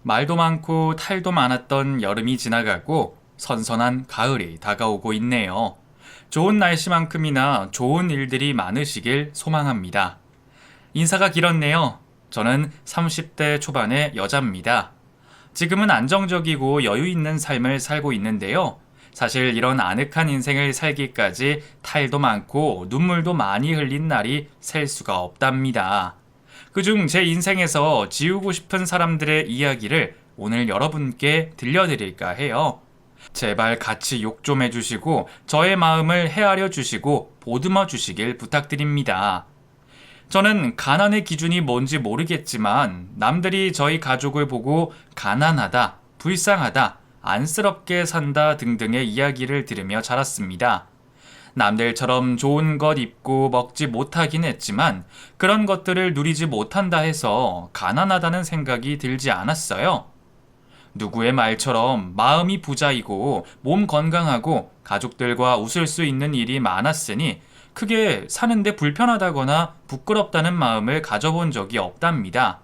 말도 많고 탈도 많았던 여름이 지나가고 선선한 가을이 다가오고 있네요. 좋은 날씨만큼이나 좋은 일들이 많으시길 소망합니다. 인사가 길었네요. 저는 30대 초반의 여자입니다. 지금은 안정적이고 여유 있는 삶을 살고 있는데요. 사실 이런 아늑한 인생을 살기까지 탈도 많고 눈물도 많이 흘린 날이 셀 수가 없답니다. 그중 제 인생에서 지우고 싶은 사람들의 이야기를 오늘 여러분께 들려드릴까 해요. 제발 같이 욕 좀 해주시고 저의 마음을 헤아려 주시고 보듬어 주시길 부탁드립니다. 저는 가난의 기준이 뭔지 모르겠지만 남들이 저희 가족을 보고 가난하다, 불쌍하다, 안쓰럽게 산다 등등의 이야기를 들으며 자랐습니다. 남들처럼 좋은 것 입고 먹지 못하긴 했지만 그런 것들을 누리지 못한다 해서 가난하다는 생각이 들지 않았어요. 누구의 말처럼 마음이 부자이고 몸 건강하고 가족들과 웃을 수 있는 일이 많았으니 크게 사는데 불편하다거나 부끄럽다는 마음을 가져본 적이 없답니다.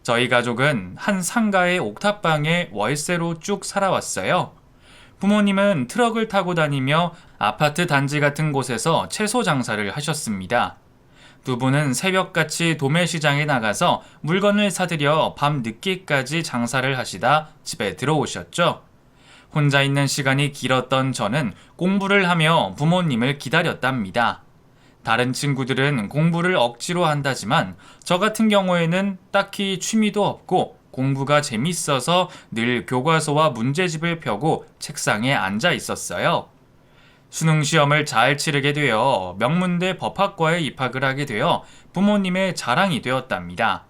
저희 가족은 한 상가의 옥탑방에 월세로 쭉 살아왔어요. 부모님은 트럭을 타고 다니며 아파트 단지 같은 곳에서 채소 장사를 하셨습니다. 두 분은 새벽같이 도매시장에 나가서 물건을 사들여 밤 늦게까지 장사를 하시다 집에 들어오셨죠. 혼자 있는 시간이 길었던 저는 공부를 하며 부모님을 기다렸답니다. 다른 친구들은 공부를 억지로 한다지만 저 같은 경우에는 딱히 취미도 없고 공부가 재밌어서 늘 교과서와 문제집을 펴고 책상에 앉아 있었어요. 수능 시험을 잘 치르게 되어 명문대 법학과에 입학을 하게 되어 부모님의 자랑이 되었답니다.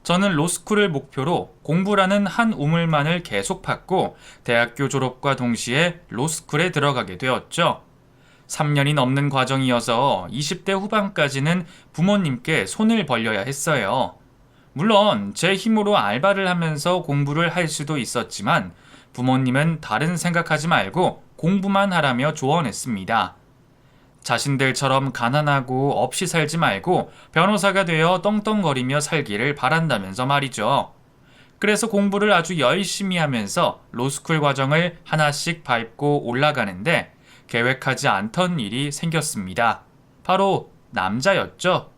저는 로스쿨을 목표로 공부라는 한 우물만을 계속 팠고 대학교 졸업과 동시에 로스쿨에 들어가게 되었죠. 3년이 넘는 과정이어서 20대 후반까지는 부모님께 손을 벌려야 했어요. 물론 제 힘으로 알바를 하면서 공부를 할 수도 있었지만 부모님은 다른 생각하지 말고 공부만 하라며 조언했습니다. 자신들처럼 가난하고 없이 살지 말고 변호사가 되어 떵떵거리며 살기를 바란다면서 말이죠. 그래서 공부를 아주 열심히 하면서 로스쿨 과정을 하나씩 밟고 올라가는데 계획하지 않던 일이 생겼습니다. 바로 남자였죠.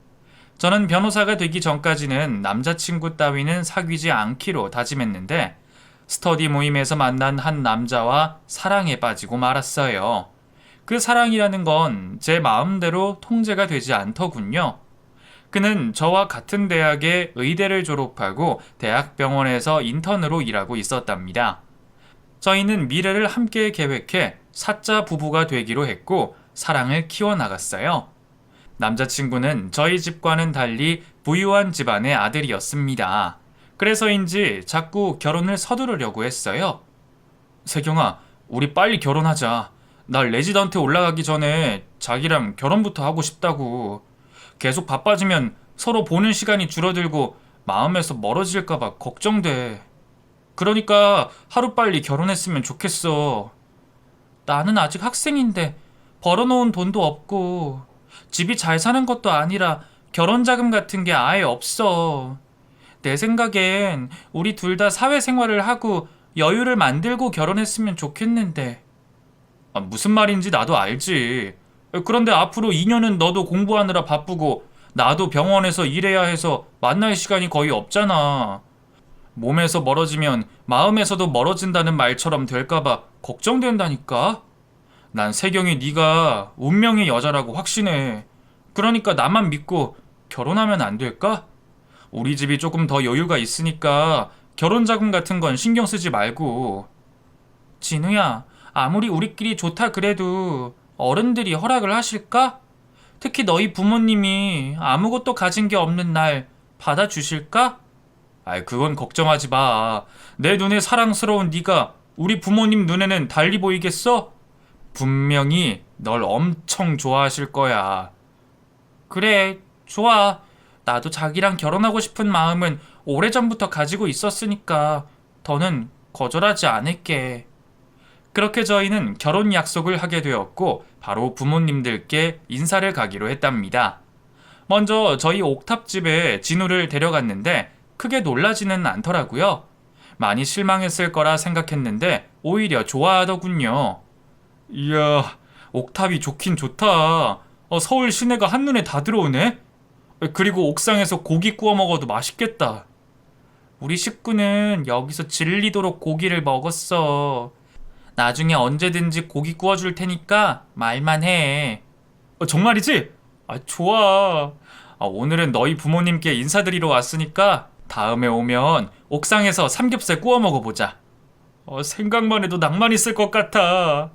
저는 변호사가 되기 전까지는 남자친구 따위는 사귀지 않기로 다짐했는데 스터디 모임에서 만난 한 남자와 사랑에 빠지고 말았어요. 그 사랑이라는 건 제 마음대로 통제가 되지 않더군요. 그는 저와 같은 대학의 의대를 졸업하고 대학병원에서 인턴으로 일하고 있었답니다. 저희는 미래를 함께 계획해 사자 부부가 되기로 했고 사랑을 키워나갔어요. 남자친구는 저희 집과는 달리 부유한 집안의 아들이었습니다. 그래서인지 자꾸 결혼을 서두르려고 했어요. 세경아, 우리 빨리 결혼하자. 나 레지던트 올라가기 전에 자기랑 결혼부터 하고 싶다고. 계속 바빠지면 서로 보는 시간이 줄어들고 마음에서 멀어질까봐 걱정돼. 그러니까 하루빨리 결혼했으면 좋겠어. 나는 아직 학생인데 벌어놓은 돈도 없고 집이 잘 사는 것도 아니라 결혼 자금 같은 게 아예 없어. 내 생각엔 우리 둘 다 사회생활을 하고 여유를 만들고 결혼했으면 좋겠는데. 무슨 말인지 나도 알지. 그런데 앞으로 2년은 너도 공부하느라 바쁘고 나도 병원에서 일해야 해서 만날 시간이 거의 없잖아. 몸에서 멀어지면 마음에서도 멀어진다는 말처럼 될까봐 걱정된다니까. 난 세경이 네가 운명의 여자라고 확신해. 그러니까 나만 믿고 결혼하면 안 될까? 우리 집이 조금 더 여유가 있으니까 결혼 자금 같은 건 신경 쓰지 말고. 진우야, 아무리 우리끼리 좋다 그래도 어른들이 허락을 하실까? 특히 너희 부모님이 아무것도 가진 게 없는 날 받아주실까? 그건 걱정하지 마. 내 눈에 사랑스러운 네가 우리 부모님 눈에는 달리 보이겠어? 분명히 널 엄청 좋아하실 거야. 그래, 좋아. 나도 자기랑 결혼하고 싶은 마음은 오래전부터 가지고 있었으니까 더는 거절하지 않을게. 그렇게 저희는 결혼 약속을 하게 되었고 바로 부모님들께 인사를 가기로 했답니다. 먼저 저희 옥탑집에 진우를 데려갔는데 크게 놀라지는 않더라고요. 많이 실망했을 거라 생각했는데 오히려 좋아하더군요. 이야, 옥탑이 좋긴 좋다. 서울 시내가 한눈에 다 들어오네? 그리고 옥상에서 고기 구워 먹어도 맛있겠다. 우리 식구는 여기서 질리도록 고기를 먹었어. 나중에 언제든지 고기 구워줄 테니까 말만 해. 정말이지? 좋아. 오늘은 너희 부모님께 인사드리러 왔으니까 다음에 오면 옥상에서 삼겹살 구워 먹어보자. 생각만 해도 낭만 있을 것 같아.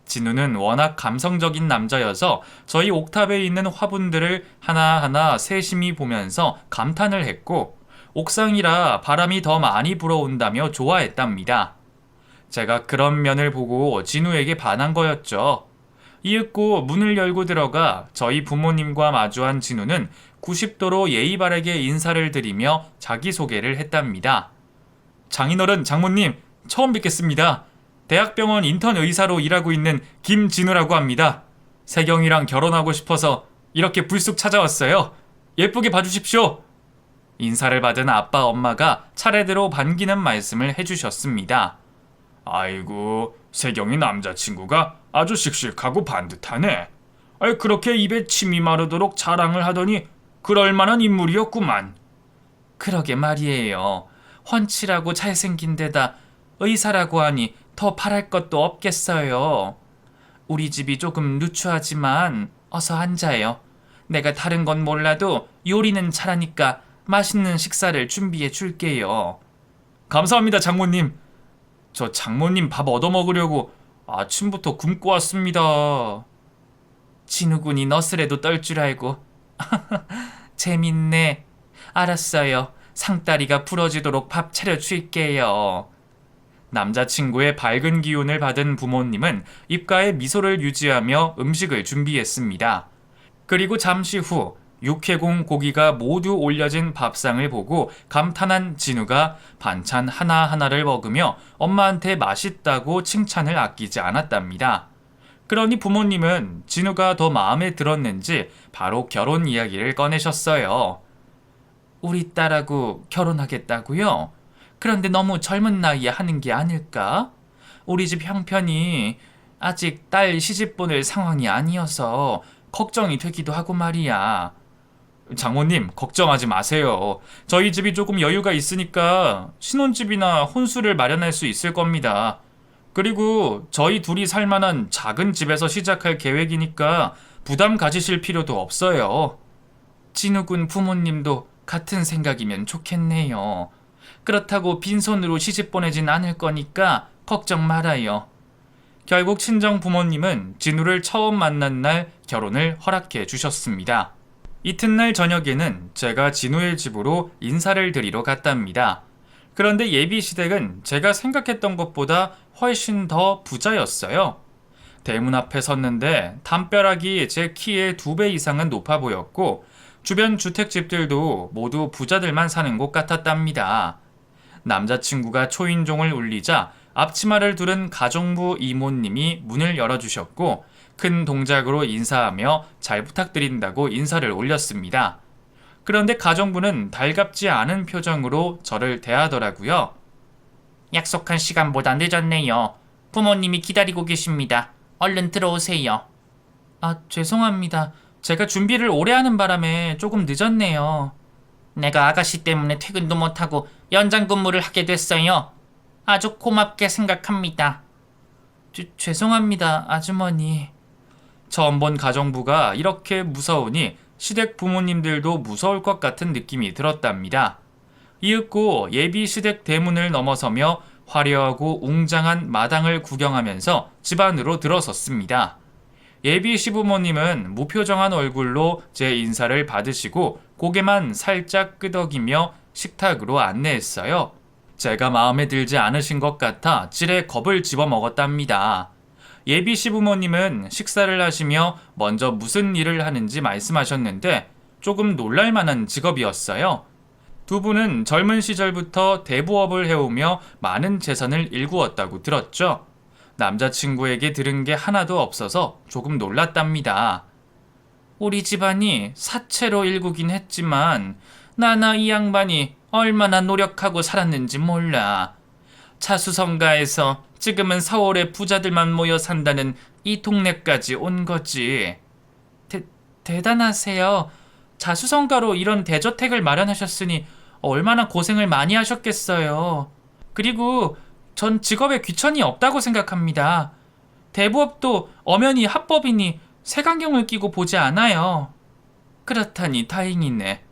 진우는 워낙 감성적인 남자여서 저희 옥탑에 있는 화분들을 하나하나 세심히 보면서 감탄을 했고 옥상이라 바람이 더 많이 불어온다며 좋아했답니다. 제가 그런 면을 보고 진우에게 반한 거였죠. 이윽고 문을 열고 들어가 저희 부모님과 마주한 진우는 90도로 예의 바르게 인사를 드리며 자기소개를 했답니다. 장인어른, 장모님, 처음 뵙겠습니다. 대학병원 인턴 의사로 일하고 있는 김진우라고 합니다. 세경이랑 결혼하고 싶어서 이렇게 불쑥 찾아왔어요. 예쁘게 봐주십시오. 인사를 받은 아빠 엄마가 차례대로 반기는 말씀을 해주셨습니다. 아이고, 세경이 남자친구가 아주 씩씩하고 반듯하네. 그렇게 입에 침이 마르도록 자랑을 하더니 그럴만한 인물이었구만. 그러게 말이에요. 훤칠하고 잘생긴 데다 의사라고 하니 더 바랄 것도 없겠어요. 우리 집이 조금 누추하지만 어서 앉아요. 내가 다른 건 몰라도 요리는 잘하니까 맛있는 식사를 준비해 줄게요. 감사합니다, 장모님. 저 장모님 밥 얻어먹으려고 아침부터 굶고 왔습니다. 진우군이 너스레도 떨 줄 알고. 재밌네. 알았어요. 상다리가 부러지도록 밥 차려줄게요. 남자친구의 밝은 기운을 받은 부모님은 입가에 미소를 유지하며 음식을 준비했습니다. 그리고 잠시 후 육해공 고기가 모두 올려진 밥상을 보고 감탄한 진우가 반찬 하나하나를 먹으며 엄마한테 맛있다고 칭찬을 아끼지 않았답니다. 그러니 부모님은 진우가 더 마음에 들었는지 바로 결혼 이야기를 꺼내셨어요. 우리 딸하고 결혼하겠다고요? 그런데 너무 젊은 나이에 하는 게 아닐까? 우리 집 형편이 아직 딸 시집 보낼 상황이 아니어서 걱정이 되기도 하고 말이야. 장모님, 걱정하지 마세요. 저희 집이 조금 여유가 있으니까 신혼집이나 혼수를 마련할 수 있을 겁니다. 그리고 저희 둘이 살 만한 작은 집에서 시작할 계획이니까 부담 가지실 필요도 없어요. 진우군 부모님도 같은 생각이면 좋겠네요. 그렇다고 빈손으로 시집 보내진 않을 거니까 걱정 말아요. 결국 친정 부모님은 진우를 처음 만난 날 결혼을 허락해 주셨습니다. 이튿날 저녁에는 제가 진우의 집으로 인사를 드리러 갔답니다. 그런데 예비 시댁은 제가 생각했던 것보다 훨씬 더 부자였어요. 대문 앞에 섰는데 담벼락이 제 키의 2배 이상은 높아 보였고 주변 주택집들도 모두 부자들만 사는 곳 같았답니다. 남자친구가 초인종을 울리자 앞치마를 두른 가정부 이모님이 문을 열어주셨고 큰 동작으로 인사하며 잘 부탁드린다고 인사를 올렸습니다. 그런데 가정부는 달갑지 않은 표정으로 저를 대하더라고요. 약속한 시간보다 늦었네요. 부모님이 기다리고 계십니다. 얼른 들어오세요. 죄송합니다. 제가 준비를 오래 하는 바람에 조금 늦었네요. 내가 아가씨 때문에 퇴근도 못하고 연장 근무를 하게 됐어요. 아주 고맙게 생각합니다. 죄송합니다, 아주머니. 처음 본 가정부가 이렇게 무서우니 시댁 부모님들도 무서울 것 같은 느낌이 들었답니다. 이윽고 예비 시댁 대문을 넘어서며 화려하고 웅장한 마당을 구경하면서 집 안으로 들어섰습니다. 예비 시부모님은 무표정한 얼굴로 제 인사를 받으시고 고개만 살짝 끄덕이며 식탁으로 안내했어요. 제가 마음에 들지 않으신 것 같아 찔에 겁을 집어먹었답니다. 예비 시부모님은 식사를 하시며 먼저 무슨 일을 하는지 말씀하셨는데 조금 놀랄만한 직업이었어요. 두 분은 젊은 시절부터 대부업을 해오며 많은 재산을 일구었다고 들었죠. 남자친구에게 들은 게 하나도 없어서 조금 놀랐답니다. 우리 집안이 사채로 일구긴 했지만 나나 이 양반이 얼마나 노력하고 살았는지 몰라. 자수성가해서 지금은 서울에 부자들만 모여 산다는 이 동네까지 온 거지. 대단하세요. 자수성가로 이런 대저택을 마련하셨으니 얼마나 고생을 많이 하셨겠어요. 그리고 전 직업에 귀천이 없다고 생각합니다. 대부업도 엄연히 합법이니 색안경을 끼고 보지 않아요. 그렇다니 다행이네.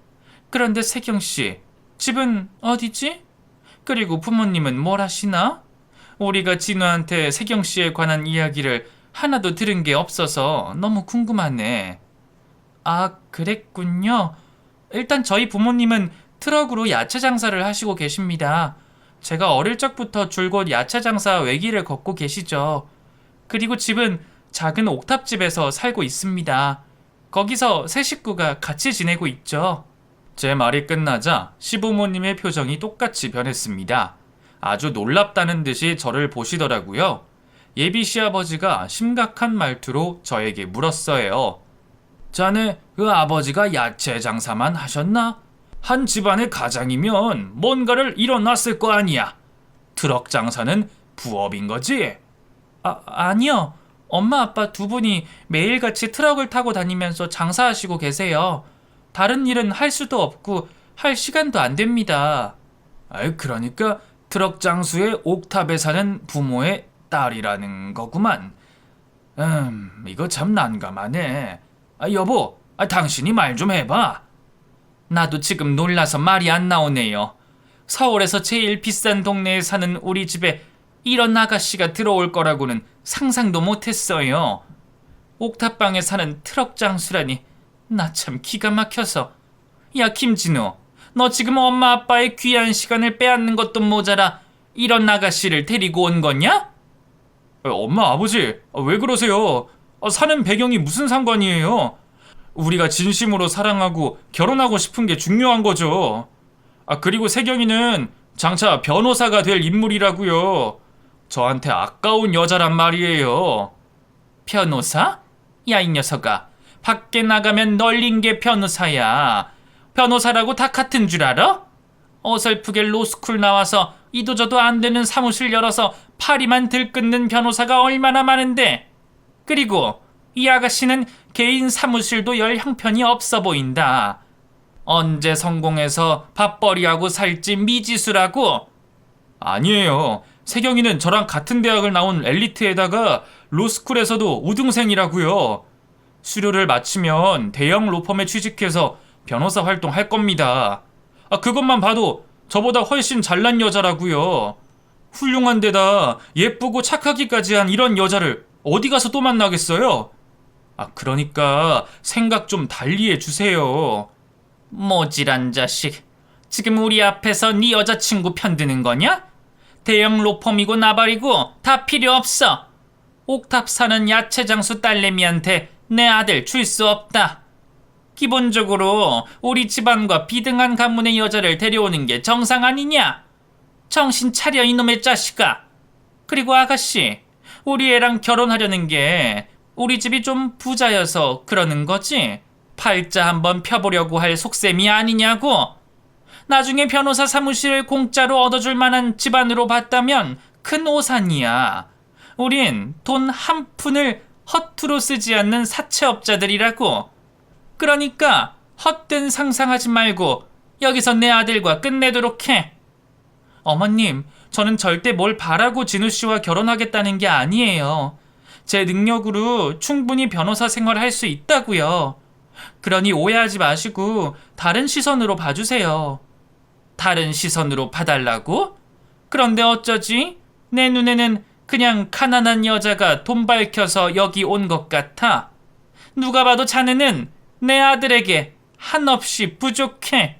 그런데 세경씨, 집은 어디지? 그리고 부모님은 뭘 하시나? 우리가 진우한테 세경씨에 관한 이야기를 하나도 들은 게 없어서 너무 궁금하네. 아, 그랬군요. 일단 저희 부모님은 트럭으로 야채 장사를 하시고 계십니다. 제가 어릴 적부터 줄곧 야채 장사 외길을 걷고 계시죠. 그리고 집은 작은 옥탑집에서 살고 있습니다. 거기서 세 식구가 같이 지내고 있죠. 제 말이 끝나자 시부모님의 표정이 똑같이 변했습니다. 아주 놀랍다는 듯이 저를 보시더라고요. 예비 시아버지가 심각한 말투로 저에게 물었어요. 자네 그 아버지가 야채 장사만 하셨나? 한 집안의 가장이면 뭔가를 일어났을 거 아니야. 트럭 장사는 부업인 거지? 아니요. 엄마 아빠 두 분이 매일같이 트럭을 타고 다니면서 장사하시고 계세요. 다른 일은 할 수도 없고 할 시간도 안 됩니다. 그러니까 트럭 장수의 옥탑에 사는 부모의 딸이라는 거구만. 이거 참 난감하네. 여보, 당신이 말 좀 해봐. 나도 지금 놀라서 말이 안 나오네요. 서울에서 제일 비싼 동네에 사는 우리 집에 이런 아가씨가 들어올 거라고는 상상도 못했어요. 옥탑방에 사는 트럭 장수라니 나 참 기가 막혀서. 야 김진우, 너 지금 엄마 아빠의 귀한 시간을 빼앗는 것도 모자라 이런 아가씨를 데리고 온 거냐? 엄마 아버지 왜 그러세요? 사는 배경이 무슨 상관이에요? 우리가 진심으로 사랑하고 결혼하고 싶은 게 중요한 거죠. 그리고 세경이는 장차 변호사가 될 인물이라고요. 저한테 아까운 여자란 말이에요. 변호사? 야 이 녀석아, 밖에 나가면 널린 게 변호사야. 변호사라고 다 같은 줄 알아? 어설프게 로스쿨 나와서 이도저도 안 되는 사무실 열어서 파리만 들끓는 변호사가 얼마나 많은데. 그리고 이 아가씨는 개인 사무실도 열 형편이 없어 보인다. 언제 성공해서 밥벌이하고 살지 미지수라고? 아니에요. 세경이는 저랑 같은 대학을 나온 엘리트에다가 로스쿨에서도 우등생이라고요. 수료를 마치면 대형 로펌에 취직해서 변호사 활동할 겁니다. 그것만 봐도 저보다 훨씬 잘난 여자라고요. 훌륭한 데다 예쁘고 착하기까지 한 이런 여자를 어디 가서 또 만나겠어요? 그러니까 생각 좀 달리 해주세요. 모질한 자식. 지금 우리 앞에서 네 여자친구 편드는 거냐? 대형 로펌이고 나발이고 다 필요 없어. 옥탑 사는 야채 장수 딸내미한테 내 아들 줄 수 없다. 기본적으로 우리 집안과 비등한 가문의 여자를 데려오는 게 정상 아니냐? 정신 차려 이놈의 자식아. 그리고 아가씨, 우리 애랑 결혼하려는 게 우리 집이 좀 부자여서 그러는 거지? 팔자 한번 펴보려고 할 속셈이 아니냐고? 나중에 변호사 사무실을 공짜로 얻어줄 만한 집안으로 봤다면 큰 오산이야. 우린 돈 한 푼을 허투루 쓰지 않는 사채업자들이라고. 그러니까 헛된 상상하지 말고 여기서 내 아들과 끝내도록 해. 어머님, 저는 절대 뭘 바라고 진우 씨와 결혼하겠다는 게 아니에요. 제 능력으로 충분히 변호사 생활할 수 있다고요. 그러니 오해하지 마시고 다른 시선으로 봐주세요. 다른 시선으로 봐달라고? 그런데 어쩌지? 내 눈에는 그냥 가난한 여자가 돈 밝혀서 여기 온 것 같아. 누가 봐도 자네는 내 아들에게 한없이 부족해.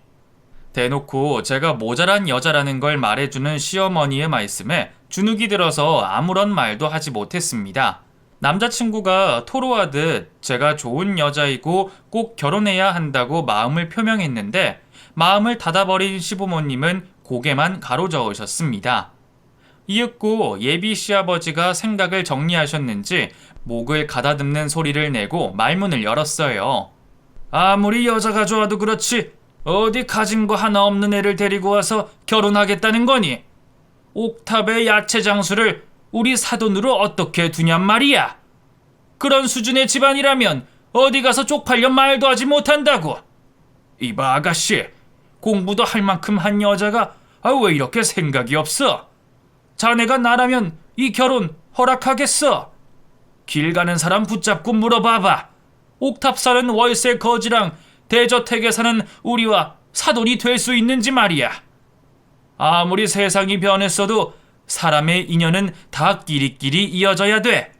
대놓고 제가 모자란 여자라는 걸 말해주는 시어머니의 말씀에 주눅이 들어서 아무런 말도 하지 못했습니다. 남자친구가 토로하듯 제가 좋은 여자이고 꼭 결혼해야 한다고 마음을 표명했는데 마음을 닫아버린 시부모님은 고개만 가로저으셨습니다. 이윽고 예비 시아버지가 생각을 정리하셨는지 목을 가다듬는 소리를 내고 말문을 열었어요. 아무리 여자가 좋아도 그렇지 어디 가진 거 하나 없는 애를 데리고 와서 결혼하겠다는 거니? 옥탑의 야채 장수를 우리 사돈으로 어떻게 두냔 말이야. 그런 수준의 집안이라면 어디 가서 쪽팔려 말도 하지 못한다고. 이봐 아가씨, 공부도 할 만큼 한 여자가 왜 이렇게 생각이 없어? 자네가 나라면 이 결혼 허락하겠어? 길 가는 사람 붙잡고 물어봐봐. 옥탑 사는 월세 거지랑 대저택에 사는 우리와 사돈이 될 수 있는지 말이야. 아무리 세상이 변했어도 사람의 인연은 다 끼리끼리 이어져야 돼.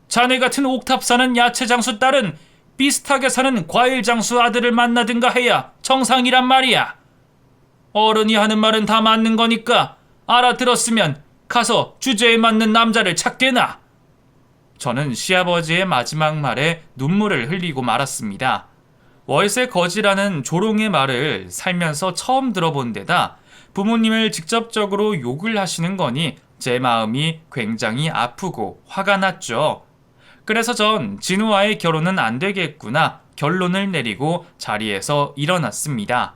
자네 같은 옥탑 사는 야채 장수 딸은 비슷하게 사는 과일 장수 아들을 만나든가 해야 정상이란 말이야. 어른이 하는 말은 다 맞는 거니까 알아들었으면 가서 주제에 맞는 남자를 찾게나. 저는 시아버지의 마지막 말에 눈물을 흘리고 말았습니다. 월세 거지라는 조롱의 말을 살면서 처음 들어본 데다 부모님을 직접적으로 욕을 하시는 거니 제 마음이 굉장히 아프고 화가 났죠. 그래서 전 진우와의 결혼은 안 되겠구나 결론을 내리고 자리에서 일어났습니다.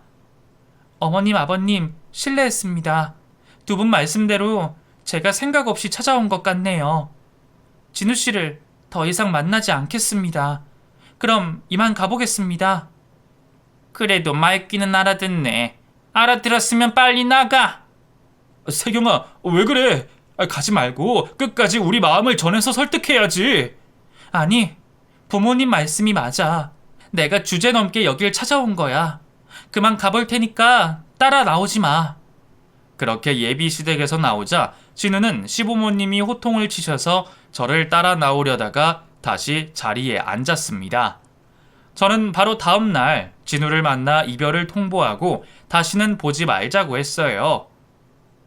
어머님, 아버님, 실례했습니다. 두 분 말씀대로 제가 생각 없이 찾아온 것 같네요. 진우 씨를 더 이상 만나지 않겠습니다. 그럼 이만 가보겠습니다. 그래도 말귀는 알아듣네. 알아들었으면 빨리 나가. 세경아, 왜 그래? 가지 말고 끝까지 우리 마음을 전해서 설득해야지. 아니, 부모님 말씀이 맞아. 내가 주제넘게 여길 찾아온 거야. 그만 가볼 테니까 따라 나오지 마. 그렇게 예비시댁에서 나오자 진우는 시부모님이 호통을 치셔서 저를 따라 나오려다가 다시 자리에 앉았습니다. 저는 바로 다음 날 진우를 만나 이별을 통보하고 다시는 보지 말자고 했어요.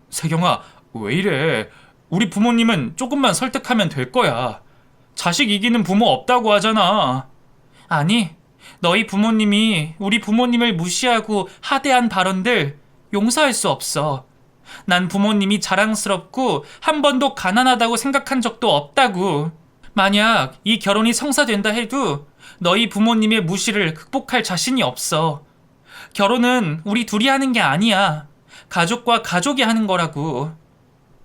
세경아, 왜 이래? 우리 부모님은 조금만 설득하면 될 거야. 자식 이기는 부모 없다고 하잖아. 아니, 너희 부모님이 우리 부모님을 무시하고 하대한 발언들 용서할 수 없어. 난 부모님이 자랑스럽고 한 번도 가난하다고 생각한 적도 없다고. 만약 이 결혼이 성사된다 해도 너희 부모님의 무시를 극복할 자신이 없어. 결혼은 우리 둘이 하는 게 아니야. 가족과 가족이 하는 거라고.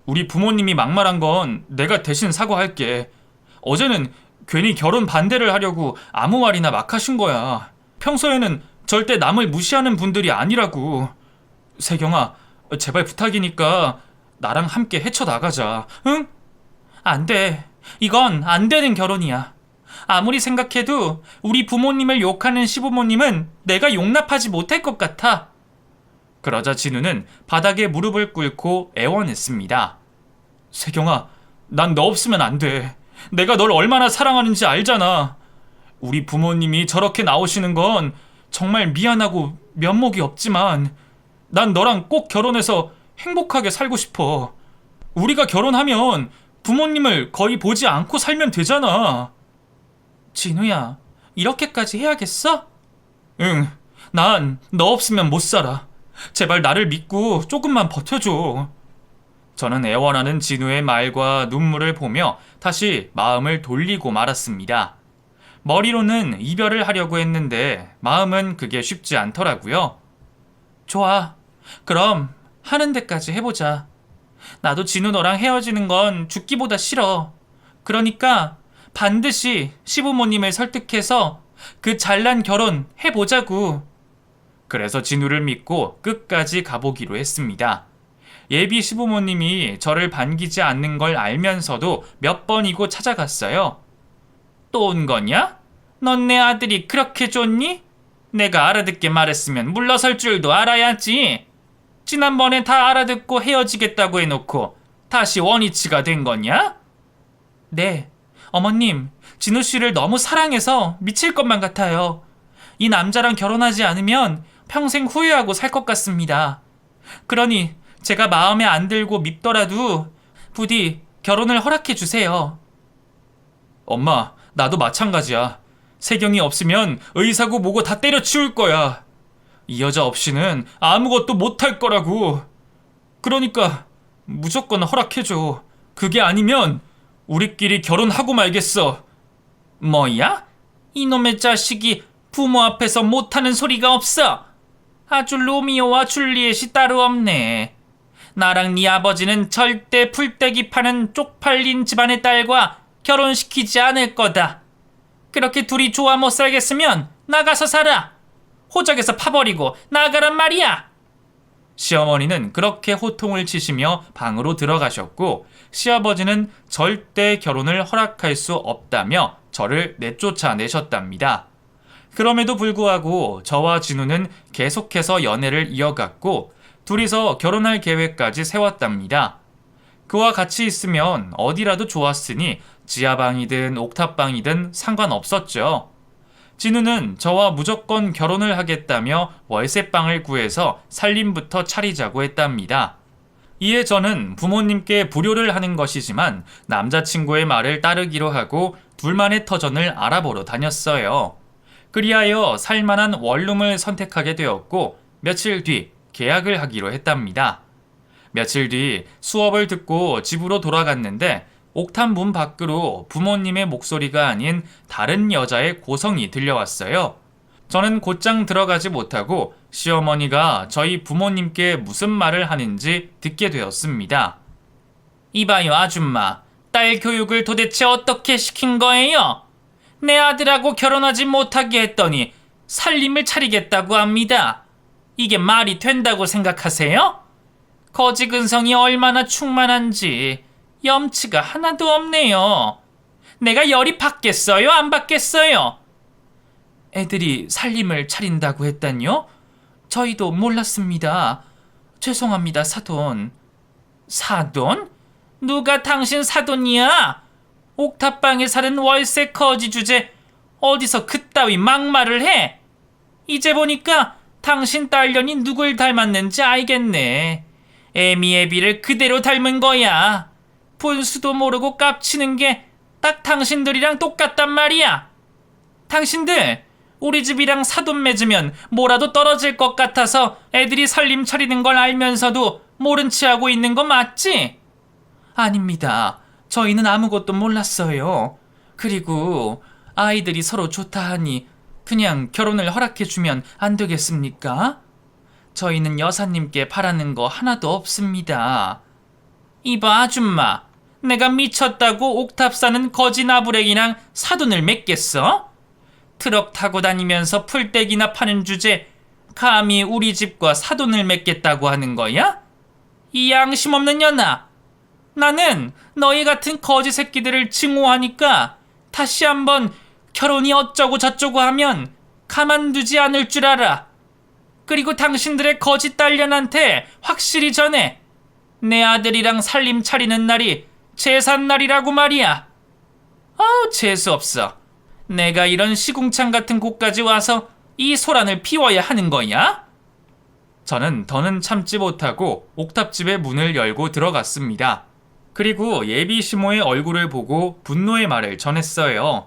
우리 부모님이 막말한 건 내가 대신 사과할게. 어제는 괜히 결혼 반대를 하려고 아무 말이나 막 하신 거야. 평소에는 절대 남을 무시하는 분들이 아니라고. 세경아, 제발 부탁이니까 나랑 함께 헤쳐나가자. 응? 안 돼. 이건 안 되는 결혼이야. 아무리 생각해도 우리 부모님을 욕하는 시부모님은 내가 용납하지 못할 것 같아. 그러자 진우는 바닥에 무릎을 꿇고 애원했습니다. 세경아, 난 너 없으면 안 돼. 내가 널 얼마나 사랑하는지 알잖아. 우리 부모님이 저렇게 나오시는 건 정말 미안하고 면목이 없지만 난 너랑 꼭 결혼해서 행복하게 살고 싶어. 우리가 결혼하면 부모님을 거의 보지 않고 살면 되잖아. 진우야, 이렇게까지 해야겠어? 응, 난 너 없으면 못 살아. 제발 나를 믿고 조금만 버텨줘. 저는 애원하는 진우의 말과 눈물을 보며 다시 마음을 돌리고 말았습니다. 머리로는 이별을 하려고 했는데 마음은 그게 쉽지 않더라고요. 좋아. 그럼 하는 데까지 해보자. 나도 진우 너랑 헤어지는 건 죽기보다 싫어. 그러니까 반드시 시부모님을 설득해서 그 잘난 결혼 해보자고. 그래서 진우를 믿고 끝까지 가보기로 했습니다. 예비 시부모님이 저를 반기지 않는 걸 알면서도 몇 번이고 찾아갔어요. 또 온 거냐? 넌 내 아들이 그렇게 좋니? 내가 알아듣게 말했으면 물러설 줄도 알아야지. 지난번에 다 알아듣고 헤어지겠다고 해놓고 다시 원위치가 된 거냐? 네, 어머님, 진우 씨를 너무 사랑해서 미칠 것만 같아요. 이 남자랑 결혼하지 않으면 평생 후회하고 살 것 같습니다. 그러니 제가 마음에 안 들고 밉더라도 부디 결혼을 허락해 주세요. 엄마, 나도 마찬가지야. 세경이 없으면 의사고 뭐고 다 때려치울 거야. 이 여자 없이는 아무것도 못할 거라고. 그러니까 무조건 허락해줘. 그게 아니면 우리끼리 결혼하고 말겠어. 뭐야? 이놈의 자식이 부모 앞에서 못하는 소리가 없어. 아주 로미오와 줄리엣이 따로 없네. 나랑 네 아버지는 절대 풀떼기 파는 쪽팔린 집안의 딸과 결혼시키지 않을 거다. 그렇게 둘이 좋아 못 살겠으면 나가서 살아. 호적에서 파버리고 나가란 말이야. 시어머니는 그렇게 호통을 치시며 방으로 들어가셨고, 시아버지는 절대 결혼을 허락할 수 없다며 저를 내쫓아내셨답니다. 그럼에도 불구하고 저와 진우는 계속해서 연애를 이어갔고, 둘이서 결혼할 계획까지 세웠답니다. 그와 같이 있으면 어디라도 좋았으니 지하방이든 옥탑방이든 상관없었죠. 진우는 저와 무조건 결혼을 하겠다며 월세방을 구해서 살림부터 차리자고 했답니다. 이에 저는 부모님께 불효를 하는 것이지만 남자친구의 말을 따르기로 하고 둘만의 터전을 알아보러 다녔어요. 그리하여 살만한 원룸을 선택하게 되었고, 며칠 뒤 계약을 하기로 했답니다. 며칠 뒤 수업을 듣고 집으로 돌아갔는데 옥탑 문 밖으로 부모님의 목소리가 아닌 다른 여자의 고성이 들려왔어요. 저는 곧장 들어가지 못하고 시어머니가 저희 부모님께 무슨 말을 하는지 듣게 되었습니다. 이봐요 아줌마, 딸 교육을 도대체 어떻게 시킨 거예요? 내 아들하고 결혼하지 못하게 했더니 살림을 차리겠다고 합니다. 이게 말이 된다고 생각하세요? 거지 근성이 얼마나 충만한지 염치가 하나도 없네요. 내가 열이 받겠어요? 안 받겠어요? 애들이 살림을 차린다고 했다뇨? 저희도 몰랐습니다. 죄송합니다, 사돈. 사돈? 누가 당신 사돈이야? 옥탑방에 사는 월세 거지 주제 어디서 그따위 막말을 해? 이제 보니까 당신 딸년이 누굴 닮았는지 알겠네. 애미애비를 그대로 닮은 거야. 분수도 모르고 깝치는 게 딱 당신들이랑 똑같단 말이야. 당신들 우리 집이랑 사돈 맺으면 뭐라도 떨어질 것 같아서 애들이 살림 차리는 걸 알면서도 모른 체 하고 있는 거 맞지? 아닙니다. 저희는 아무것도 몰랐어요. 그리고 아이들이 서로 좋다 하니 그냥 결혼을 허락해주면 안 되겠습니까? 저희는 여사님께 바라는 거 하나도 없습니다. 이봐 아줌마, 내가 미쳤다고 옥탑 사는 거지 나부랭이랑 사돈을 맺겠어? 트럭 타고 다니면서 풀떼기나 파는 주제 감히 우리 집과 사돈을 맺겠다고 하는 거야? 이 양심 없는 년아, 나는 너희 같은 거지 새끼들을 증오하니까 다시 한번 결혼이 어쩌고 저쩌고 하면 가만두지 않을 줄 알아. 그리고 당신들의 거지 딸년한테 확실히 전해. 내 아들이랑 살림 차리는 날이 제삿날이라고 말이야. 재수없어. 내가 이런 시궁창 같은 곳까지 와서 이 소란을 피워야 하는 거야? 저는 더는 참지 못하고 옥탑집의 문을 열고 들어갔습니다. 그리고 예비 시모의 얼굴을 보고 분노의 말을 전했어요.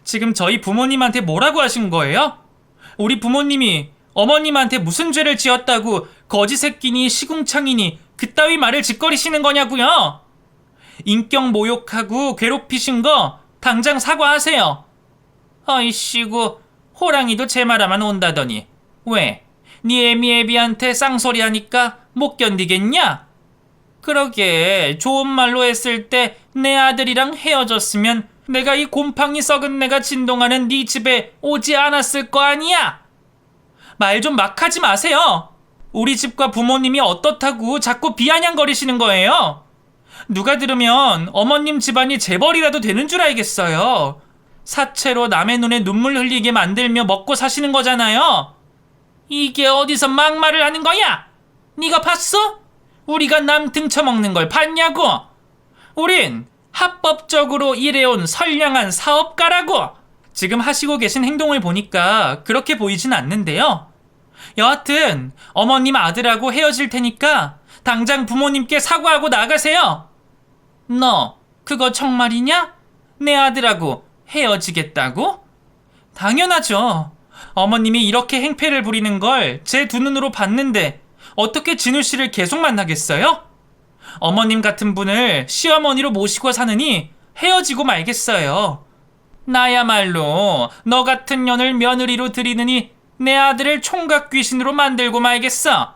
지금 저희 부모님한테 뭐라고 하신 거예요? 우리 부모님이 어머님한테 무슨 죄를 지었다고 거지 새끼니 시궁창이니 그따위 말을 짓거리시는 거냐고요? 인격 모욕하고 괴롭히신 거 당장 사과하세요. 어이씨구, 호랑이도 제 말하면 온다더니 왜? 네 애미애비한테 쌍소리 하니까 못 견디겠냐? 그러게 좋은 말로 했을 때 내 아들이랑 헤어졌으면 내가 이 곰팡이 썩은 내가 진동하는 네 집에 오지 않았을 거 아니야? 말 좀 막 하지 마세요. 우리 집과 부모님이 어떻다고 자꾸 비아냥거리시는 거예요? 누가 들으면 어머님 집안이 재벌이라도 되는 줄 알겠어요. 사채로 남의 눈에 눈물 흘리게 만들며 먹고 사시는 거잖아요. 이게 어디서 막말을 하는 거야? 네가 봤어? 우리가 남 등쳐먹는 걸 봤냐고? 우린 합법적으로 일해온 선량한 사업가라고. 지금 하시고 계신 행동을 보니까 그렇게 보이진 않는데요. 여하튼 어머님 아들하고 헤어질 테니까 당장 부모님께 사과하고 나가세요. 너 그거 정말이냐? 내 아들하고 헤어지겠다고? 당연하죠. 어머님이 이렇게 행패를 부리는 걸 제 두 눈으로 봤는데 어떻게 진우 씨를 계속 만나겠어요? 어머님 같은 분을 시어머니로 모시고 사느니 헤어지고 말겠어요. 나야말로 너 같은 년을 며느리로 들이느니 내 아들을 총각 귀신으로 만들고 말겠어.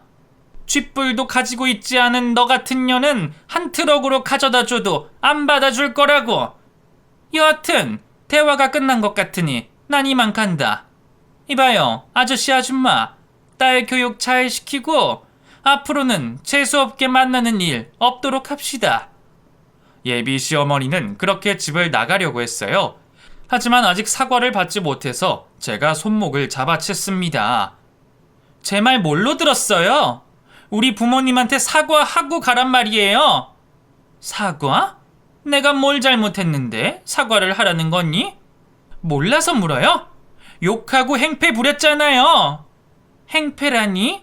쥐뿔도 가지고 있지 않은 너 같은 년은 한 트럭으로 가져다 줘도 안 받아줄 거라고. 여하튼 대화가 끝난 것 같으니 난 이만 간다. 이봐요, 아저씨 아줌마. 딸 교육 잘 시키고 앞으로는 재수없게 만나는 일 없도록 합시다. 예비 시어머니는 그렇게 집을 나가려고 했어요. 하지만 아직 사과를 받지 못해서 제가 손목을 잡아챘습니다. 제 말 뭘로 들었어요? 우리 부모님한테 사과하고 가란 말이에요. 사과? 내가 뭘 잘못했는데 사과를 하라는 거니? 몰라서 물어요? 욕하고 행패 부렸잖아요. 행패라니?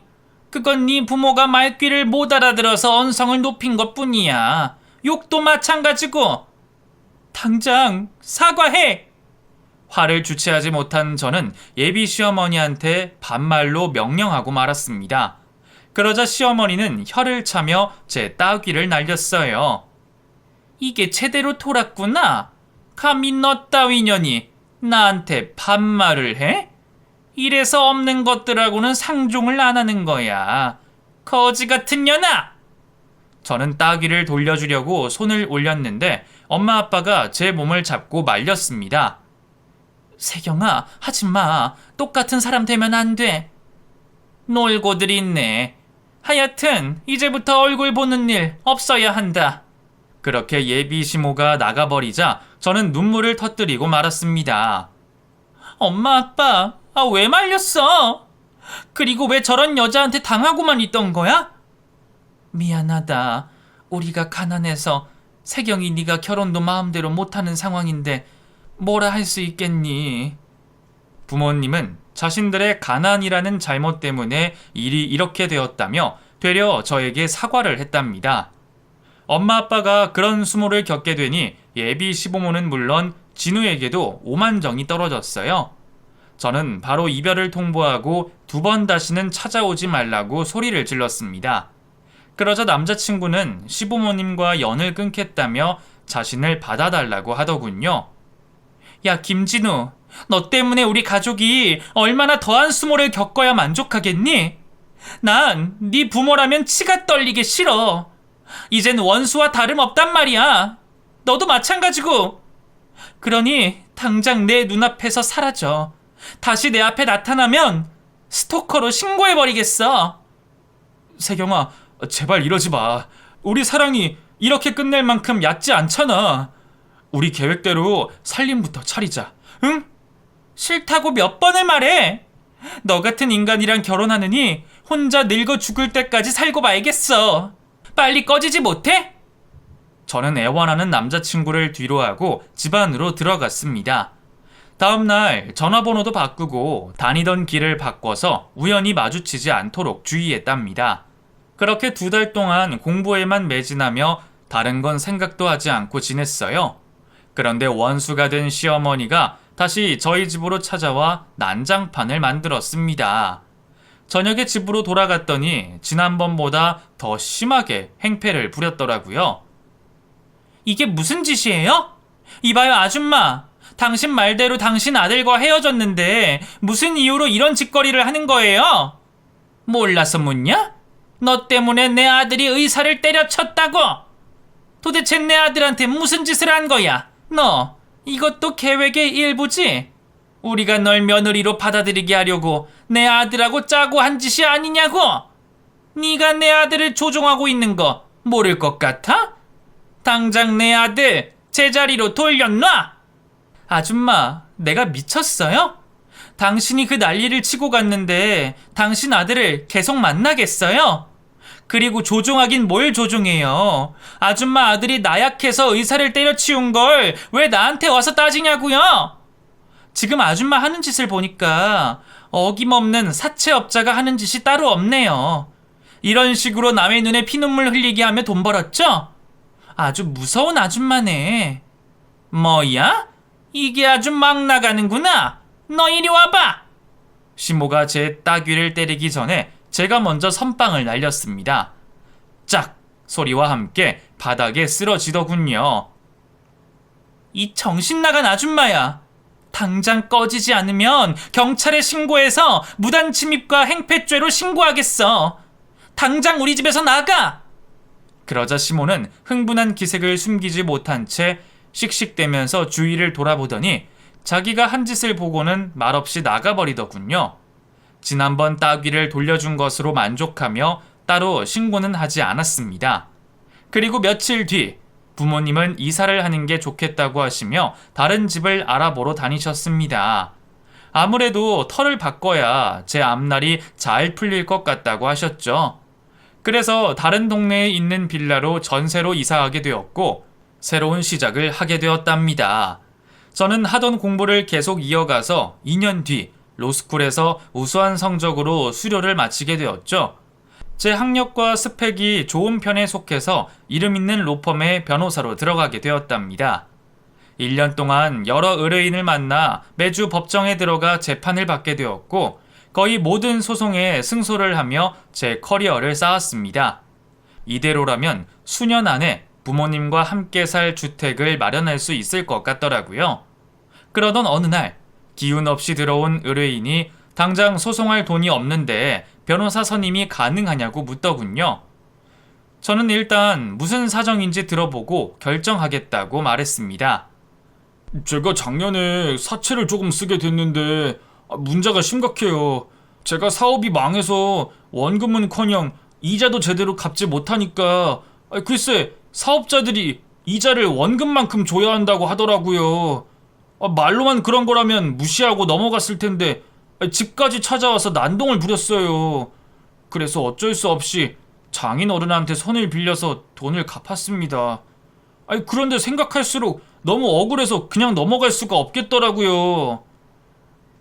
그건 네 부모가 말귀를 못 알아들어서 언성을 높인 것뿐이야. 욕도 마찬가지고. 당장 사과해! 화를 주체하지 못한 저는 예비 시어머니한테 반말로 명령하고 말았습니다. 그러자 시어머니는 혀를 차며 제 따귀를 날렸어요. 이게 제대로 돌았구나. 감히 너 따위년이 나한테 반말을 해? 이래서 없는 것들하고는 상종을 안 하는 거야. 거지 같은 년아! 저는 따귀를 돌려주려고 손을 올렸는데 엄마 아빠가 제 몸을 잡고 말렸습니다. 세경아, 하지마. 똑같은 사람 되면 안 돼. 놀고들 있네. 하여튼 이제부터 얼굴 보는 일 없어야 한다. 그렇게 예비 시모가 나가버리자 저는 눈물을 터뜨리고 말았습니다. 엄마 아빠, 왜 말렸어? 그리고 왜 저런 여자한테 당하고만 있던 거야? 미안하다. 우리가 가난해서 세경이 네가 결혼도 마음대로 못하는 상황인데 뭐라 할 수 있겠니? 부모님은 자신들의 가난이라는 잘못 때문에 일이 이렇게 되었다며 되려 저에게 사과를 했답니다. 엄마 아빠가 그런 수모를 겪게 되니 예비 시부모는 물론 진우에게도 오만정이 떨어졌어요. 저는 바로 이별을 통보하고 2번 다시는 찾아오지 말라고 소리를 질렀습니다. 그러자 남자친구는 시부모님과 연을 끊겠다며 자신을 받아달라고 하더군요. 야, 김진우, 너 때문에 우리 가족이 얼마나 더한 수모를 겪어야 만족하겠니? 난 네 부모라면 치가 떨리게 싫어. 이젠 원수와 다름없단 말이야. 너도 마찬가지고. 그러니 당장 내 눈앞에서 사라져. 다시 내 앞에 나타나면 스토커로 신고해버리겠어. 세경아, 제발 이러지 마. 우리 사랑이 이렇게 끝낼 만큼 얕지 않잖아. 우리 계획대로 살림부터 차리자. 응? 싫다고 몇 번을 말해. 너 같은 인간이랑 결혼하느니 혼자 늙어 죽을 때까지 살고 말겠어. 빨리 꺼지지 못해? 저는 애원하는 남자친구를 뒤로하고 집 안으로 들어갔습니다. 다음날 전화번호도 바꾸고 다니던 길을 바꿔서 우연히 마주치지 않도록 주의했답니다. 그렇게 2달 동안 공부에만 매진하며 다른 건 생각도 하지 않고 지냈어요. 그런데 원수가 된 시어머니가 다시 저희 집으로 찾아와 난장판을 만들었습니다. 저녁에 집으로 돌아갔더니 지난번보다 더 심하게 행패를 부렸더라고요. 이게 무슨 짓이에요? 이봐요, 아줌마. 당신 말대로 당신 아들과 헤어졌는데 무슨 이유로 이런 짓거리를 하는 거예요? 몰라서 묻냐? 너 때문에 내 아들이 의사를 때려쳤다고! 도대체 내 아들한테 무슨 짓을 한 거야? 너, 이것도 계획의 일부지? 우리가 널 며느리로 받아들이게 하려고 내 아들하고 짜고 한 짓이 아니냐고? 네가 내 아들을 조종하고 있는 거 모를 것 같아? 당장 내 아들 제자리로 돌려놔! 아줌마, 내가 미쳤어요? 당신이 그 난리를 치고 갔는데 당신 아들을 계속 만나겠어요? 그리고 조종하긴 뭘 조종해요? 아줌마 아들이 나약해서 의사를 때려치운 걸 왜 나한테 와서 따지냐고요? 지금 아줌마 하는 짓을 보니까 어김없는 사채업자가 하는 짓이 따로 없네요. 이런 식으로 남의 눈에 피눈물 흘리게 하며 돈 벌었죠? 아주 무서운 아줌마네. 뭐야? 이게 아주 막 나가는구나. 너 이리 와봐. 시모가 제 따귀를 때리기 전에 제가 먼저 선빵을 날렸습니다. 짝! 소리와 함께 바닥에 쓰러지더군요. 이 정신나간 아줌마야. 당장 꺼지지 않으면 경찰에 신고해서 무단 침입과 행패죄로 신고하겠어. 당장 우리 집에서 나가! 그러자 시몬은 흥분한 기색을 숨기지 못한 채 씩씩대면서 주위를 돌아보더니 자기가 한 짓을 보고는 말없이 나가버리더군요. 지난번 따귀를 돌려준 것으로 만족하며 따로 신고는 하지 않았습니다. 그리고 며칠 뒤 부모님은 이사를 하는 게 좋겠다고 하시며 다른 집을 알아보러 다니셨습니다. 아무래도 터를 바꿔야 제 앞날이 잘 풀릴 것 같다고 하셨죠. 그래서 다른 동네에 있는 빌라로 전세로 이사하게 되었고 새로운 시작을 하게 되었답니다. 저는 하던 공부를 계속 이어가서 2년 뒤 로스쿨에서 우수한 성적으로 수료를 마치게 되었죠. 제 학력과 스펙이 좋은 편에 속해서 이름 있는 로펌의 변호사로 들어가게 되었답니다. 1년 동안 여러 의뢰인을 만나 매주 법정에 들어가 재판을 받게 되었고 거의 모든 소송에 승소를 하며 제 커리어를 쌓았습니다. 이대로라면 수년 안에 부모님과 함께 살 주택을 마련할 수 있을 것 같더라고요. 그러던 어느 날 기운 없이 들어온 의뢰인이 당장 소송할 돈이 없는데 변호사 선임이 가능하냐고 묻더군요. 저는 일단 무슨 사정인지 들어보고 결정하겠다고 말했습니다. 제가 작년에 사채를 조금 쓰게 됐는데 문제가 심각해요. 제가 사업이 망해서 원금은커녕 이자도 제대로 갚지 못하니까 글쎄 사업자들이 이자를 원금만큼 줘야 한다고 하더라고요. 말로만 그런 거라면 무시하고 넘어갔을 텐데 집까지 찾아와서 난동을 부렸어요. 그래서 어쩔 수 없이 장인어른한테 손을 빌려서 돈을 갚았습니다. 그런데 생각할수록 너무 억울해서 그냥 넘어갈 수가 없겠더라고요.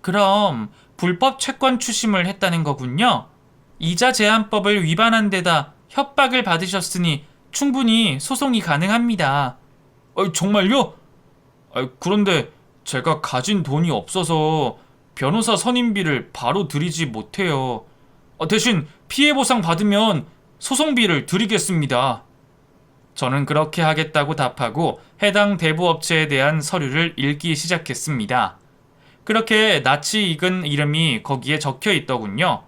그럼 불법 채권 추심을 했다는 거군요. 이자 제한법을 위반한 데다 협박을 받으셨으니 충분히 소송이 가능합니다. 정말요? 그런데 제가 가진 돈이 없어서 변호사 선임비를 바로 드리지 못해요. 대신 피해 보상 받으면 소송비를 드리겠습니다. 저는 그렇게 하겠다고 답하고 해당 대부업체에 대한 서류를 읽기 시작했습니다. 그렇게 낯이 익은 이름이 거기에 적혀 있더군요.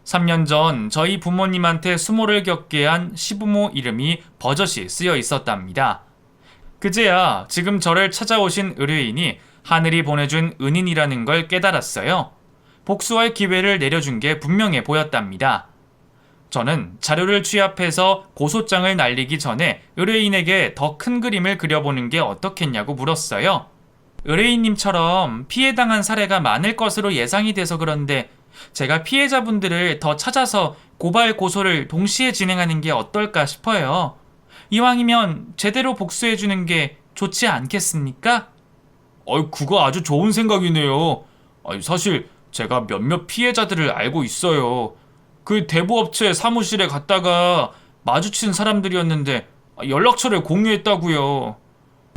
3년 전 저희 부모님한테 수모를 겪게 한 시부모 이름이 버젓이 쓰여 있었답니다. 그제야 지금 저를 찾아오신 의뢰인이 하늘이 보내준 은인이라는 걸 깨달았어요. 복수할 기회를 내려준 게 분명해 보였답니다. 저는 자료를 취합해서 고소장을 날리기 전에 의뢰인에게 더 큰 그림을 그려보는 게 어떻겠냐고 물었어요. 의뢰인님처럼 피해당한 사례가 많을 것으로 예상이 돼서 그런데 제가 피해자분들을 더 찾아서 고발 고소를 동시에 진행하는 게 어떨까 싶어요. 이왕이면 제대로 복수해주는 게 좋지 않겠습니까? 그거 아주 좋은 생각이네요. 사실 제가 몇몇 피해자들을 알고 있어요. 그 대부업체 사무실에 갔다가 마주친 사람들이었는데 연락처를 공유했다고요.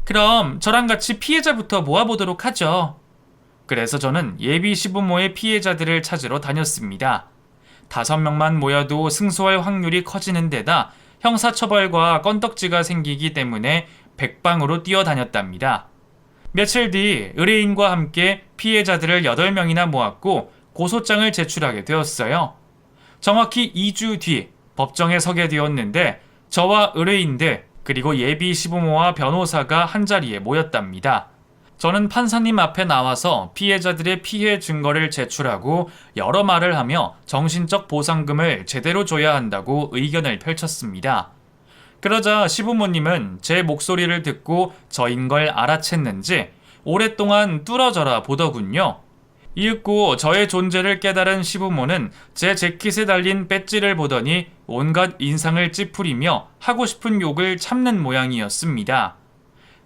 그럼 저랑 같이 피해자부터 모아보도록 하죠. 그래서 저는 예비 시부모의 피해자들을 찾으러 다녔습니다. 5명만 모여도 승소할 확률이 커지는 데다 형사처벌과 건덕지가 생기기 때문에 백방으로 뛰어다녔답니다. 며칠 뒤 의뢰인과 함께 피해자들을 8명이나 모았고 고소장을 제출하게 되었어요. 정확히 2주 뒤 법정에 서게 되었는데 저와 의뢰인들 그리고 예비 시부모와 변호사가 한자리에 모였답니다. 저는 판사님 앞에 나와서 피해자들의 피해 증거를 제출하고 여러 말을 하며 정신적 보상금을 제대로 줘야 한다고 의견을 펼쳤습니다. 그러자 시부모님은 제 목소리를 듣고 저인 걸 알아챘는지 오랫동안 뚫어져라 보더군요. 이윽고 저의 존재를 깨달은 시부모는 제 재킷에 달린 배지를 보더니 온갖 인상을 찌푸리며 하고 싶은 욕을 참는 모양이었습니다.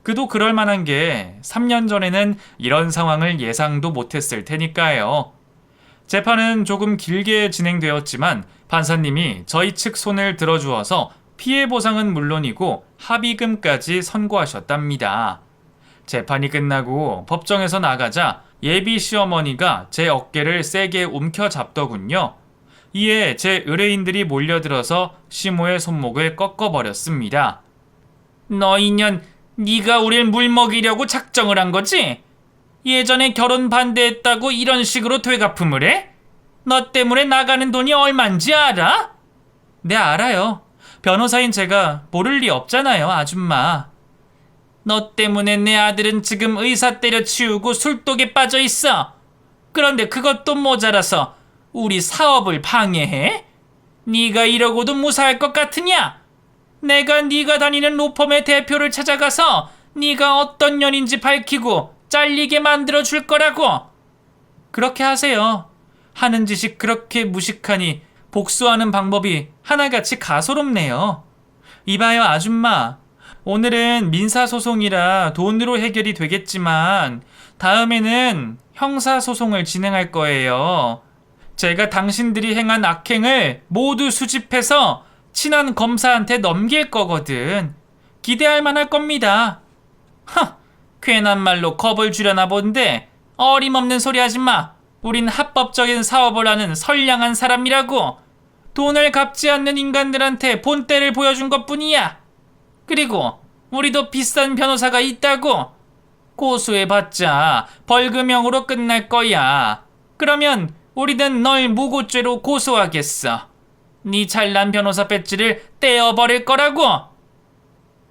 그도 그럴 만한 게 3년 전에는 이런 상황을 예상도 못했을 테니까요. 재판은 조금 길게 진행되었지만 판사님이 저희 측 손을 들어주어서 피해 보상은 물론이고 합의금까지 선고하셨답니다. 재판이 끝나고 법정에서 나가자 예비 시어머니가 제 어깨를 세게 움켜잡더군요. 이에 제 의뢰인들이 몰려들어서 시모의 손목을 꺾어버렸습니다. 너 인연, 네가 우릴 물먹이려고 작정을 한 거지? 예전에 결혼 반대했다고 이런 식으로 되갚음을 해? 너 때문에 나가는 돈이 얼만지 알아? 네, 알아요. 변호사인 제가 모를 리 없잖아요, 아줌마. 너 때문에 내 아들은 지금 의사 때려치우고 술독에 빠져 있어. 그런데 그것도 모자라서 우리 사업을 방해해? 네가 이러고도 무사할 것 같으냐? 내가 네가 다니는 로펌의 대표를 찾아가서 네가 어떤 년인지 밝히고 잘리게 만들어 줄 거라고. 그렇게 하세요. 하는 짓이 그렇게 무식하니 복수하는 방법이 하나같이 가소롭네요. 이봐요, 아줌마. 오늘은 민사소송이라 돈으로 해결이 되겠지만 다음에는 형사소송을 진행할 거예요. 제가 당신들이 행한 악행을 모두 수집해서 친한 검사한테 넘길 거거든. 기대할 만할 겁니다. 괜한 말로 겁을 주려나 본데 어림없는 소리 하지 마. 우린 합법적인 사업을 하는 선량한 사람이라고. 돈을 갚지 않는 인간들한테 본때를 보여준 것뿐이야. 그리고 우리도 비싼 변호사가 있다고. 고소해봤자 벌금형으로 끝날 거야. 그러면 우리는 널 무고죄로 고소하겠어. 네 잘난 변호사 배지를 떼어버릴 거라고.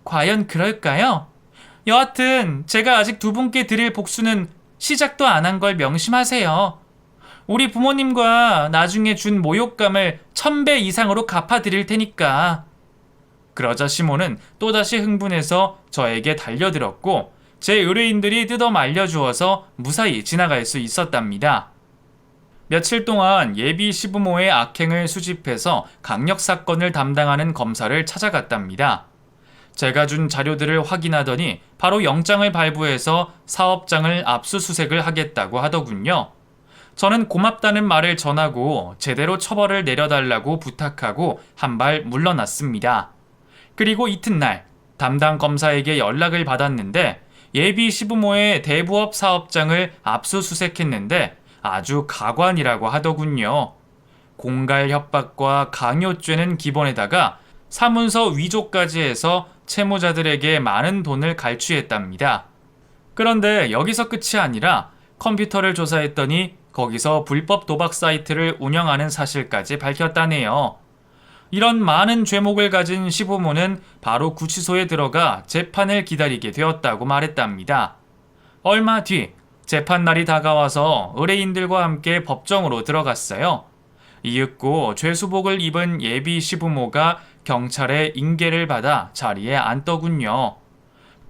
과연 그럴까요? 여하튼 제가 아직 두 분께 드릴 복수는 시작도 안 한 걸 명심하세요. 우리 부모님과 나중에 준 모욕감을 1000배 이상으로 갚아드릴 테니까. 그러자 시몬은 또다시 흥분해서 저에게 달려들었고 제 의뢰인들이 뜯어 말려주어서 무사히 지나갈 수 있었답니다. 며칠 동안 예비 시부모의 악행을 수집해서 강력사건을 담당하는 검사를 찾아갔답니다. 제가 준 자료들을 확인하더니 바로 영장을 발부해서 사업장을 압수수색을 하겠다고 하더군요. 저는 고맙다는 말을 전하고 제대로 처벌을 내려달라고 부탁하고 한 발 물러났습니다. 그리고 이튿날 담당 검사에게 연락을 받았는데 예비 시부모의 대부업 사업장을 압수수색했는데 아주 가관이라고 하더군요. 공갈 협박과 강요죄는 기본에다가 사문서 위조까지 해서 채무자들에게 많은 돈을 갈취했답니다. 그런데 여기서 끝이 아니라 컴퓨터를 조사했더니 거기서 불법 도박 사이트를 운영하는 사실까지 밝혔다네요. 이런 많은 죄목을 가진 시부모는 바로 구치소에 들어가 재판을 기다리게 되었다고 말했답니다. 얼마 뒤 재판날이 다가와서 의뢰인들과 함께 법정으로 들어갔어요. 이윽고 죄수복을 입은 예비 시부모가 경찰의 인계를 받아 자리에 앉더군요.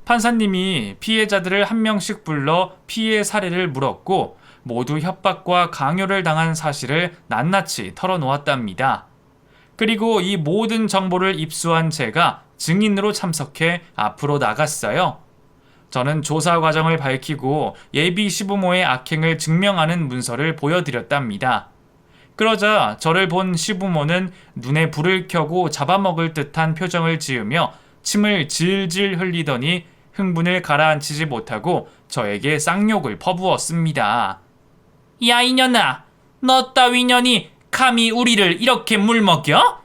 판사님이 피해자들을 한 명씩 불러 피해 사례를 물었고 모두 협박과 강요를 당한 사실을 낱낱이 털어놓았답니다. 그리고 이 모든 정보를 입수한 제가 증인으로 참석해 앞으로 나갔어요. 저는 조사 과정을 밝히고 예비 시부모의 악행을 증명하는 문서를 보여드렸답니다. 그러자 저를 본 시부모는 눈에 불을 켜고 잡아먹을 듯한 표정을 지으며 침을 질질 흘리더니 흥분을 가라앉히지 못하고 저에게 쌍욕을 퍼부었습니다. 야, 이년아! 너 따위 년이 감히 우리를 이렇게 물먹여?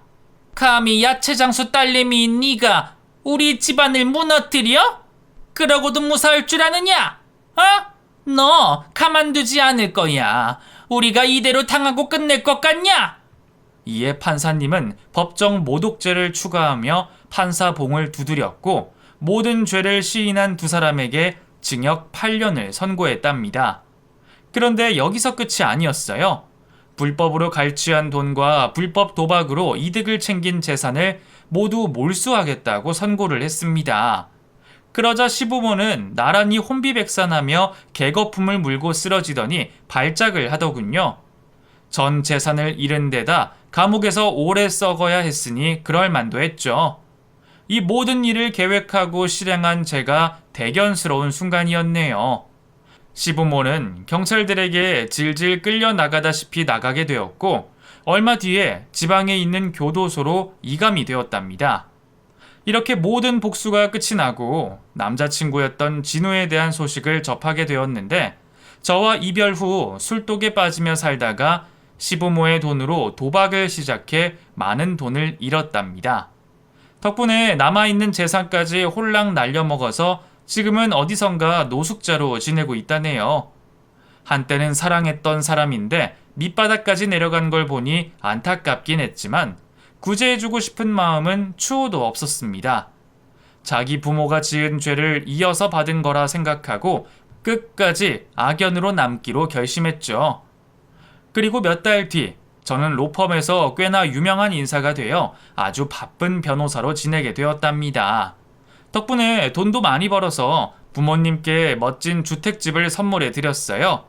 감히 야채장수 딸내미인 네가 우리 집안을 무너뜨려? 그러고도 무사할 줄 아느냐? 어? 너 가만두지 않을 거야. 우리가 이대로 당하고 끝낼 것 같냐? 이에 판사님은 법정 모독죄를 추가하며 판사봉을 두드렸고 모든 죄를 시인한 두 사람에게 징역 8년을 선고했답니다. 그런데 여기서 끝이 아니었어요. 불법으로 갈취한 돈과 불법 도박으로 이득을 챙긴 재산을 모두 몰수하겠다고 선고를 했습니다. 그러자 시부모는 나란히 혼비백산하며 개거품을 물고 쓰러지더니 발작을 하더군요. 전 재산을 잃은 데다 감옥에서 오래 썩어야 했으니 그럴만도 했죠. 이 모든 일을 계획하고 실행한 제가 대견스러운 순간이었네요. 시부모는 경찰들에게 질질 끌려나가다시피 나가게 되었고 얼마 뒤에 지방에 있는 교도소로 이감이 되었답니다. 이렇게 모든 복수가 끝이 나고 남자친구였던 진우에 대한 소식을 접하게 되었는데 저와 이별 후 술독에 빠지며 살다가 시부모의 돈으로 도박을 시작해 많은 돈을 잃었답니다. 덕분에 남아있는 재산까지 홀랑 날려먹어서 지금은 어디선가 노숙자로 지내고 있다네요. 한때는 사랑했던 사람인데 밑바닥까지 내려간 걸 보니 안타깝긴 했지만 구제해주고 싶은 마음은 추호도 없었습니다. 자기 부모가 지은 죄를 이어서 받은 거라 생각하고 끝까지 악연으로 남기로 결심했죠. 그리고 몇 달 뒤, 저는 로펌에서 꽤나 유명한 인사가 되어 아주 바쁜 변호사로 지내게 되었답니다. 덕분에 돈도 많이 벌어서 부모님께 멋진 주택집을 선물해 드렸어요.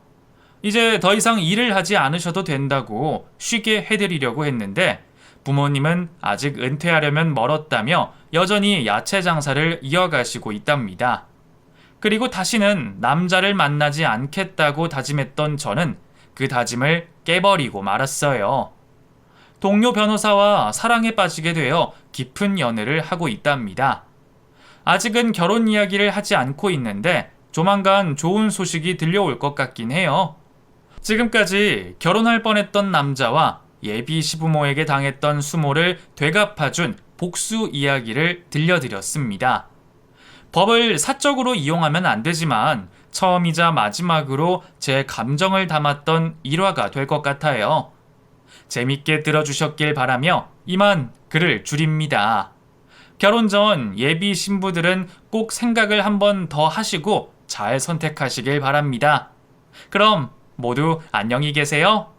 이제 더 이상 일을 하지 않으셔도 된다고 쉬게 해드리려고 했는데 부모님은 아직 은퇴하려면 멀었다며 여전히 야채 장사를 이어가시고 있답니다. 그리고 다시는 남자를 만나지 않겠다고 다짐했던 저는 그 다짐을 깨버리고 말았어요. 동료 변호사와 사랑에 빠지게 되어 깊은 연애를 하고 있답니다. 아직은 결혼 이야기를 하지 않고 있는데 조만간 좋은 소식이 들려올 것 같긴 해요. 지금까지 결혼할 뻔했던 남자와 예비 시부모에게 당했던 수모를 되갚아준 복수 이야기를 들려드렸습니다. 법을 사적으로 이용하면 안 되지만 처음이자 마지막으로 제 감정을 담았던 일화가 될 것 같아요. 재밌게 들어주셨길 바라며 이만 글을 줄입니다. 결혼 전 예비 신부들은 꼭 생각을 한 번 더 하시고 잘 선택하시길 바랍니다. 그럼 모두 안녕히 계세요.